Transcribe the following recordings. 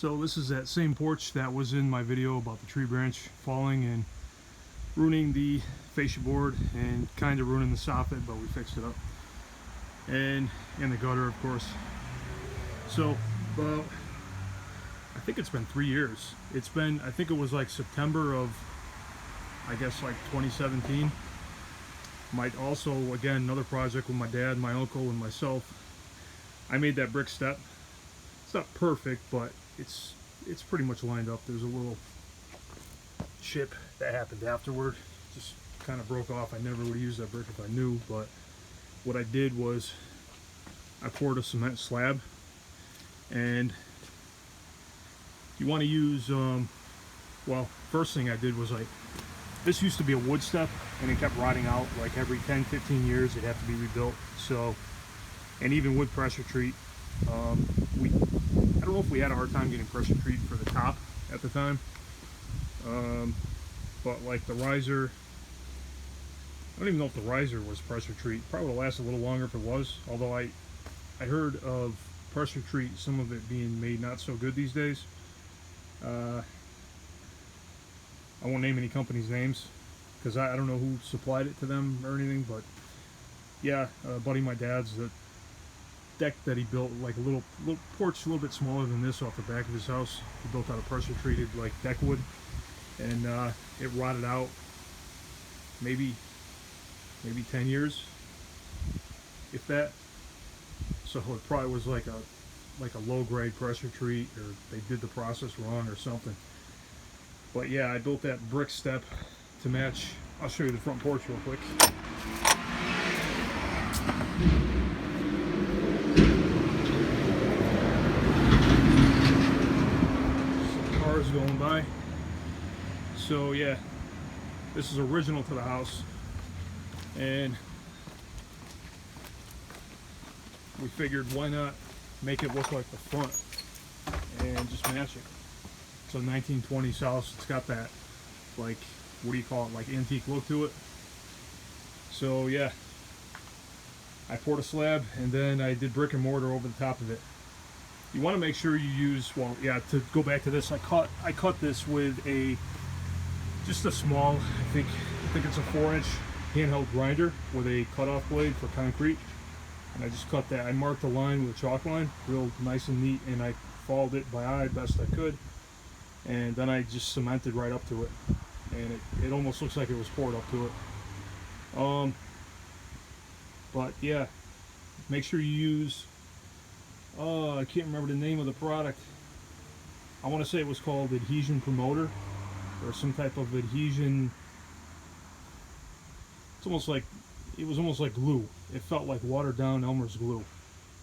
So this is that same porch that was in my video about the tree branch falling and ruining the fascia board and kind of ruining the soffit, but we fixed it up. And the gutter, of course. So about, I think it's been 3 years. It's been, I think it was like September of, I guess like 2017. Might also, again, another project with my dad, my uncle, and myself. I made that brick step. It's not perfect, but it's pretty much lined up. There's a little chip that happened afterward. Just kind of broke off. I never would have used that brick if I knew, but what I did was I poured a cement slab, and you want to use, well, first thing I did was this used to be a wood step, and it kept rotting out. Like every 10-15 years it'd have to be rebuilt. So, and even with pressure treat, I don't know if we had a hard time getting pressure treat for the top at the time, but like the riser, I don't even know if the riser was pressure treat. Probably would have lasted a little longer if it was, although I heard of pressure treat, some of it being made not so good these days. I won't name any companies' names because I don't know who supplied it to them or anything, but yeah, a buddy of my dad's, the deck that he built, like a little porch a little bit smaller than this off the back of his house, he built out of pressure treated like deck wood, and it rotted out maybe 10 years, if that. So it probably was like a low grade pressure treat, or they did the process wrong or something. But yeah, I built that brick step to match. I'll show you the front porch real quick. Some cars going by. So yeah, this is original to the house, and we figured why not make it look like the front and just match it. It's a 1920s house. It's got that, like, what do you call it, like antique look to it. So yeah, I poured a slab and then I did brick and mortar over the top of it. You want to make sure you use, well, yeah, to go back to this, I cut this with just a small, I think it's a 4-inch handheld grinder with a cutoff blade for concrete. And I just cut that. I marked a line with a chalk line, real nice and neat, and I followed it by eye best I could. And then I just cemented right up to it, and it almost looks like it was poured up to it. But yeah, make sure you use, I can't remember the name of the product. I want to say it was called adhesion promoter, or some type of adhesion. It was almost like glue. It felt like watered down Elmer's glue,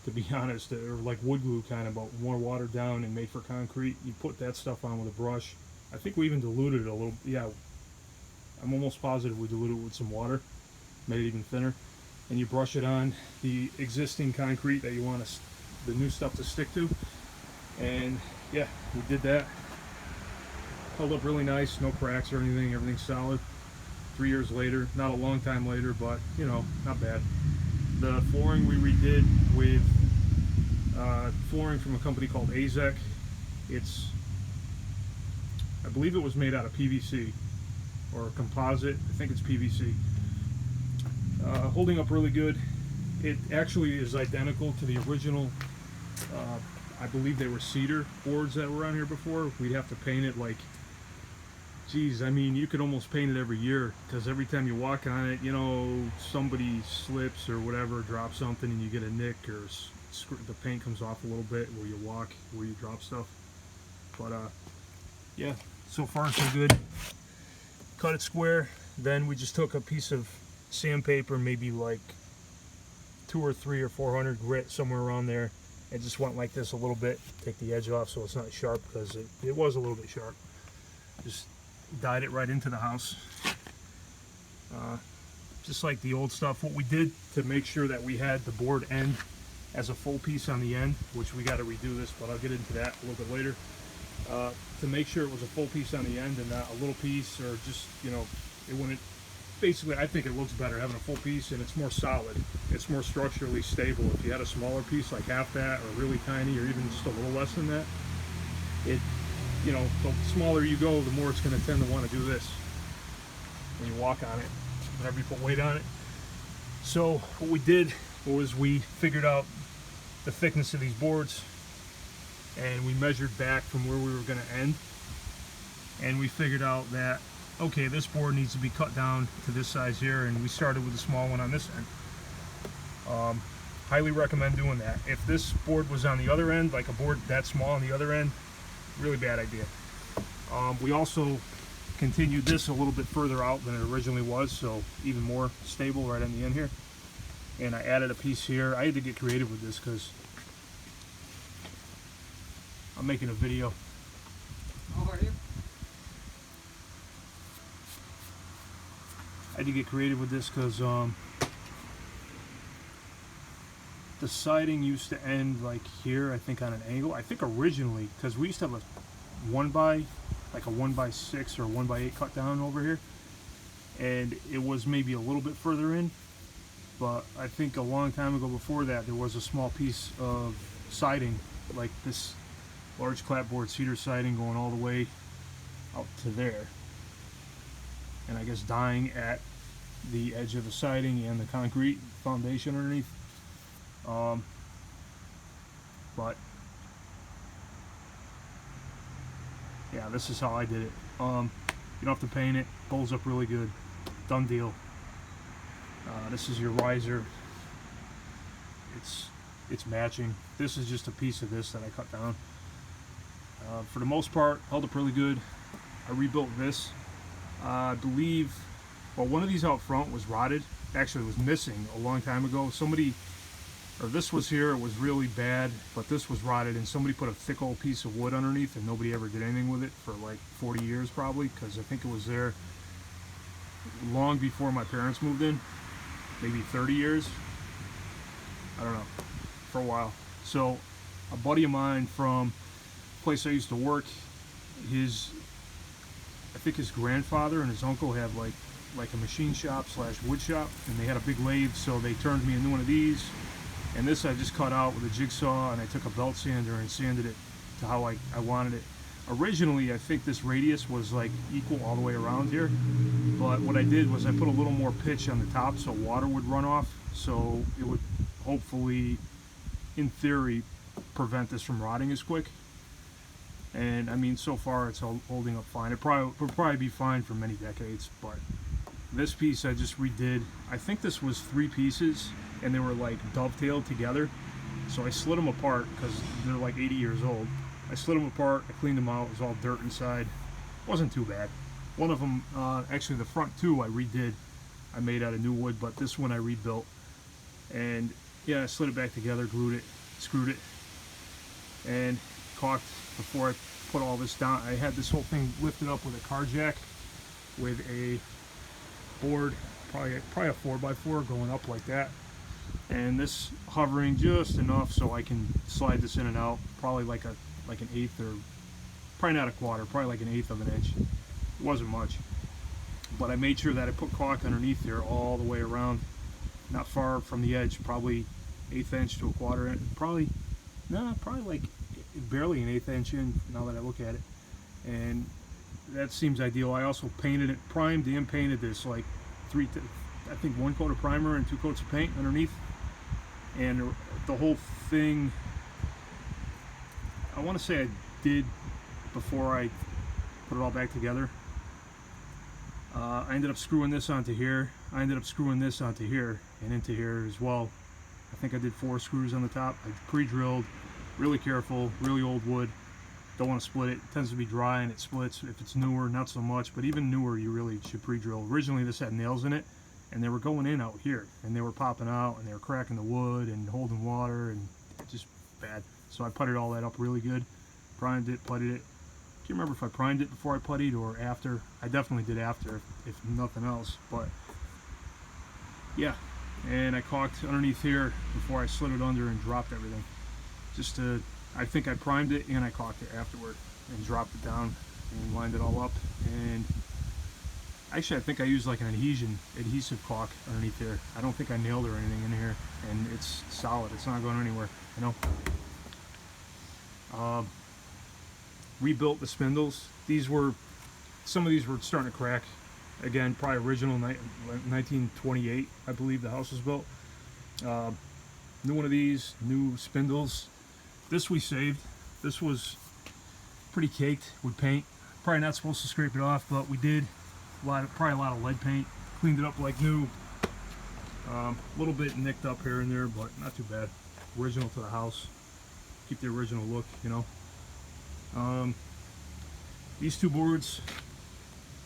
to be honest, or like wood glue kind of, but more watered down and made for concrete. You put that stuff on with a brush. I think we even diluted it a little. Yeah, I'm almost positive we diluted it with some water, made it even thinner. And you brush it on the existing concrete that you want the new stuff to stick to. And yeah, we did that. Held up really nice, no cracks or anything, everything's solid. 3 years later, not a long time later, but you know, not bad. The flooring we redid with flooring from a company called AZEK. I believe it was made out of PVC or a composite. I think it's PVC. Holding up really good. It actually is identical to the original. I believe they were cedar boards that were on here before. We'd have to paint it like, geez, I mean, you could almost paint it every year, because every time you walk on it, you know, somebody slips or whatever, drops something, and you get a nick, or the paint comes off a little bit where you walk, where you drop stuff. But yeah, so far so good. Cut it square. Then we just took a piece of sandpaper, maybe like 200 or 300 or 400 grit, somewhere around there, and just went like this a little bit, take the edge off so it's not sharp, because it was a little bit sharp. Just dyed it right into the house, just like the old stuff. What we did to make sure that we had the board end as a full piece on the end, which we got to redo this, but I'll get into that a little bit later, to make sure it was a full piece on the end and not a little piece, or just, you know, it wouldn't. Basically, I think it looks better having a full piece, and it's more solid. It's more structurally stable. If you had a smaller piece like half that, or really tiny, or even just a little less than that, it, you know, the smaller you go, the more it's going to tend to want to do this when you walk on it, whenever you put weight on it. So what we did was we figured out the thickness of these boards, and we measured back from where we were going to end, and we figured out that, okay, this board needs to be cut down to this size here, and we started with a small one on this end. Highly recommend doing that. If this board was on the other end, like a board that small on the other end, really bad idea. We also continued this a little bit further out than it originally was, so even more stable right on the end here. And I added a piece here. I had to get creative with this because I'm making a video. How are you? I had to get creative with this because the siding used to end like here, I think on an angle. I think originally, because we used to have a 1x6 or 1x8 cut down over here, and it was maybe a little bit further in, but I think a long time ago before that there was a small piece of siding like this large clapboard cedar siding going all the way out to there, and I guess dying at the edge of the siding and the concrete foundation underneath. But yeah, this is how I did it. You don't have to paint it, holds up really good, done deal. This is your riser. It's matching. This is just a piece of this that I cut down. For the most part, held up really good. I rebuilt this. I believe, well, one of these out front was rotted. Actually, it was missing a long time ago. Somebody, or this was here, it was really bad, but this was rotted, and somebody put a thick old piece of wood underneath, and nobody ever did anything with it for like 40 years probably, because I think it was there long before my parents moved in, maybe 30 years, I don't know, for a while. So a buddy of mine from the place I used to work, I think his grandfather and his uncle have like a machine shop / wood shop, and they had a big lathe, so they turned me into one of these. And this I just cut out with a jigsaw, and I took a belt sander and sanded it to how I wanted it. Originally, I think this radius was like equal all the way around here, but what I did was I put a little more pitch on the top so water would run off, so it would hopefully, in theory, prevent this from rotting as quick. And I mean, so far it's holding up fine. It would probably be fine for many decades, but this piece I just redid. I think this was 3 pieces, and they were like dovetailed together, so I slid them apart because they're like 80 years old. I slid them apart, I cleaned them out, it was all dirt inside. Wasn't too bad. One of them, actually the front 2 I redid. I made out of new wood, but this one I rebuilt. And yeah, I slid it back together, glued it, screwed it, and caulked before I put all this down. I had this whole thing lifted up with a car jack with a board, probably a 4x4 going up like that, and this hovering just enough so I can slide this in and out, probably like an eighth, or probably not a quarter, probably like an eighth of an inch. It wasn't much, but I made sure that I put caulk underneath there all the way around, not far from the edge, probably 1/8 inch to a quarter inch, probably like barely an 1/8 inch in now that I look at it, and that seems ideal. I also painted it, primed and painted this, like I think 1 coat of primer and 2 coats of paint underneath, and the whole thing, I want to say I did before I put it all back together. I ended up screwing this onto here. I ended up screwing this onto here and into here as well. I think I did 4 screws on the top. I pre-drilled, really careful, really old wood. Don't want to split it. It tends to be dry and it splits. If it's newer, not so much, but even newer, you really should pre-drill. Originally this had nails in it, and they were going in out here, and they were popping out, and they were cracking the wood and holding water, and just bad. So I putted all that up really good, primed it, putted it. Can't remember if I primed it before I puttied or after. I definitely did after, if nothing else, but yeah. And I caulked underneath here before I slid it under and dropped everything. Just to, I think I primed it and I caulked it afterward and dropped it down and lined it all up. And actually I think I used like an adhesive caulk underneath there. I don't think I nailed or anything in here, and it's solid. It's not going anywhere, you know. rebuilt the spindles. Some of these were starting to crack. Again, probably original 1928, I believe the house was built. New one of these, new spindles. This we saved. This was pretty caked with paint. Probably not supposed to scrape it off, but we did. Probably a lot of lead paint. Cleaned it up like new. A little bit nicked up here and there, but not too bad. Original to the house. Keep the original look, you know. These two boards,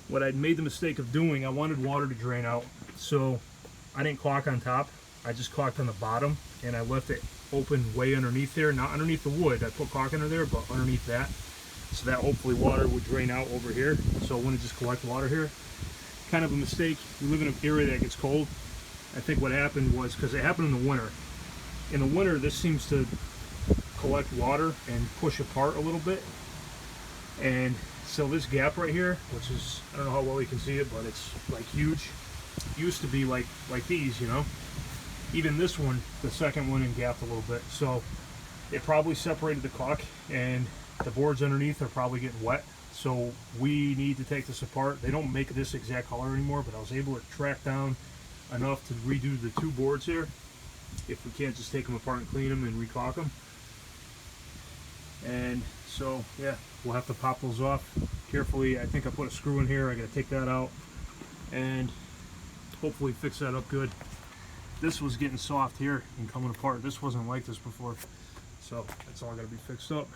what I'd made the mistake of doing, I wanted water to drain out, so I didn't caulk on top. I just caulked on the bottom, and I left it open way underneath there. Not underneath the wood, I put caulk under there, but underneath that, so that hopefully water would drain out over here, so it wouldn't just collect water here. Kind of a mistake. We live in an area that gets cold. I think what happened was, because it happened in the winter. In the winter, this seems to collect water and push apart a little bit. And so this gap right here, which is, I don't know how well you can see it, but it's like huge. Used to be like these, you know. Even this one, the second one, and gapped a little bit. So it probably separated the caulk, and the boards underneath are probably getting wet. So we need to take this apart. They don't make this exact color anymore, but I was able to track down enough to redo the two boards here. If we can't just take them apart and clean them and re-caulk them. And so, yeah, we'll have to pop those off carefully. I think I put a screw in here. I got to take that out and hopefully fix that up good. This was getting soft here and coming apart. This wasn't like this before, so that's all got to be fixed up.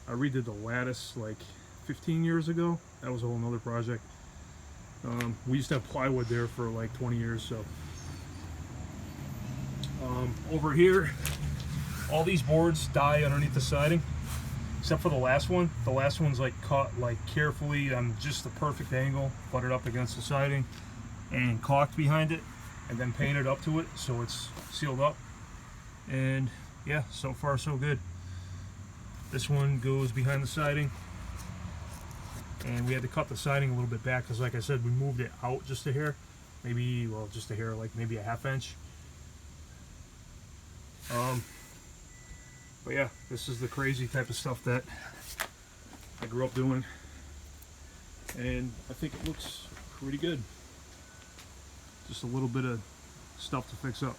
I redid the lattice like 15 years ago. That was a whole nother project. We used to have plywood there for like 20 years. So over here, all these boards die underneath the siding, except for the last one. The last one's like cut like carefully on just the perfect angle, buttered up against the siding, and caulked behind it, and then painted up to it so it's sealed up. And yeah, so far so good. This one goes behind the siding, and we had to cut the siding a little bit back because, like I said, we moved it out just a hair, maybe, well, just a hair, like maybe a ½ inch. But yeah, this is the crazy type of stuff that I grew up doing, and I think it looks pretty good. Just a little bit of stuff to fix up.